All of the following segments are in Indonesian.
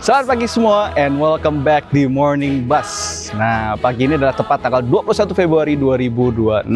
Selamat pagi semua and welcome back di Morning Bus. Nah, pagi ini adalah tepat tanggal 21 Februari 2026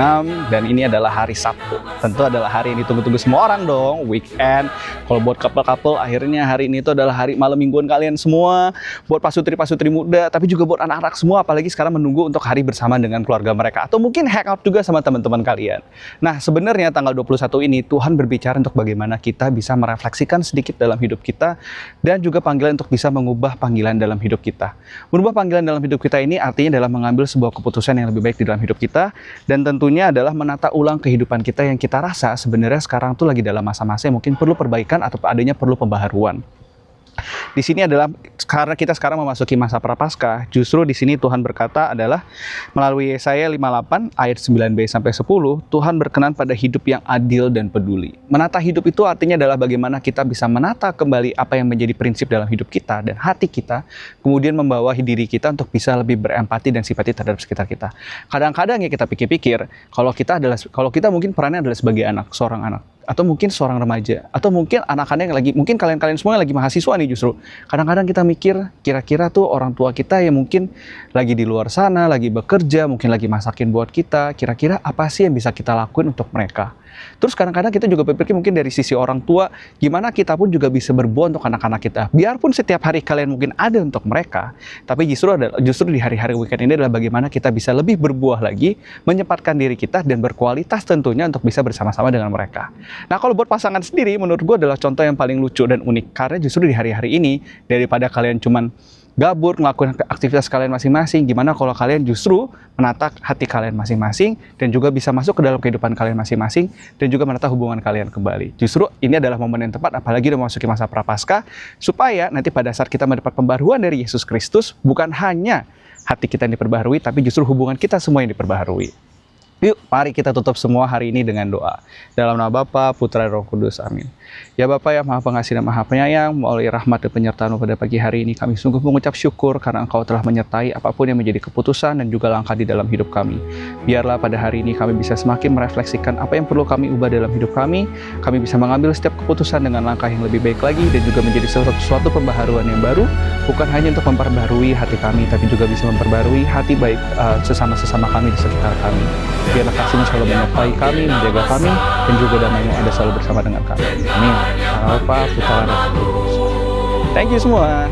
dan ini adalah hari Sabtu. Tentu adalah hari yang ditunggu-tunggu semua orang dong, weekend. Kalau buat couple-couple, akhirnya hari ini itu adalah hari malam mingguan kalian semua. Buat pasutri-pasutri muda, tapi juga buat anak-anak semua, apalagi sekarang menunggu untuk hari bersama dengan keluarga mereka. Atau mungkin hangout juga sama teman-teman kalian. Nah, sebenarnya tanggal 21 ini Tuhan berbicara untuk bagaimana kita bisa merefleksikan sedikit dalam hidup kita dan juga panggilan untuk bisa mengubah panggilan dalam hidup kita. Merubah panggilan dalam hidup kita ini artinya adalah mengambil sebuah keputusan yang lebih baik di dalam hidup kita dan tentunya adalah menata ulang kehidupan kita yang kita rasa sebenarnya sekarang tuh lagi dalam masa-masa yang mungkin perlu perbaikan atau adanya perlu pembaharuan. Di sini adalah karena kita sekarang memasuki masa prapaskah, justru di sini Tuhan berkata adalah melalui Yesaya 58 ayat 9b sampai 10, Tuhan berkenan pada hidup yang adil dan peduli. Menata hidup itu artinya adalah bagaimana kita bisa menata kembali apa yang menjadi prinsip dalam hidup kita dan hati kita, kemudian membawahi diri kita untuk bisa lebih berempati dan simpati terhadap sekitar kita. Kadang-kadang ya kita pikir-pikir, kalau kita mungkin perannya adalah sebagai anak, seorang anak, atau mungkin seorang remaja, atau mungkin anak-anak yang lagi, mungkin kalian semua yang lagi mahasiswa nih justru. Kadang-kadang kita mikir, kira-kira tuh orang tua kita yang mungkin lagi di luar sana, lagi bekerja, mungkin lagi masakin buat kita, kira-kira apa sih yang bisa kita lakuin untuk mereka? Terus kadang-kadang kita juga berpikir mungkin dari sisi orang tua, gimana kita pun juga bisa berbuat untuk anak-anak kita. Biarpun setiap hari kalian mungkin ada untuk mereka, tapi justru di hari-hari weekend ini adalah bagaimana kita bisa lebih berbuah lagi, menyempatkan diri kita dan berkualitas tentunya untuk bisa bersama-sama dengan mereka. Nah, kalau buat pasangan sendiri, menurut gue adalah contoh yang paling lucu dan unik. Karena justru di hari-hari ini, daripada kalian cuman gabut ngelakuin aktivitas kalian masing-masing, gimana kalau kalian justru menata hati kalian masing-masing dan juga bisa masuk ke dalam kehidupan kalian masing-masing dan juga menata hubungan kalian kembali. Justru ini adalah momen yang tepat, apalagi udah memasuki masa prapaskah, supaya nanti pada saat kita mendapat pembaruan dari Yesus Kristus, bukan hanya hati kita yang diperbaharui, tapi justru hubungan kita semua yang diperbaharui. Yuk, mari kita tutup semua hari ini dengan doa. Dalam nama Bapa, Putra, dan Roh Kudus. Amin. Ya Bapa yang Maha Pengasih dan Maha Penyayang, melalui rahmat dan penyertaan pada pagi hari ini, kami sungguh mengucap syukur karena Engkau telah menyertai apapun yang menjadi keputusan dan juga langkah di dalam hidup kami. Biarlah pada hari ini kami bisa semakin merefleksikan apa yang perlu kami ubah dalam hidup kami bisa mengambil setiap keputusan dengan langkah yang lebih baik lagi dan juga menjadi suatu pembaharuan yang baru, bukan hanya untuk memperbaharui hati kami, tapi juga bisa memperbaharui hati baik sesama-sesama kami di sekitar kami. Biarlah kasih-Mu selalu menyertai kami, menjaga kami, dan juga damai-Mu ada selalu bersama dengan kami. Amin. Karena Bapa, Putra, dan Roh Kudus. Thank you semua.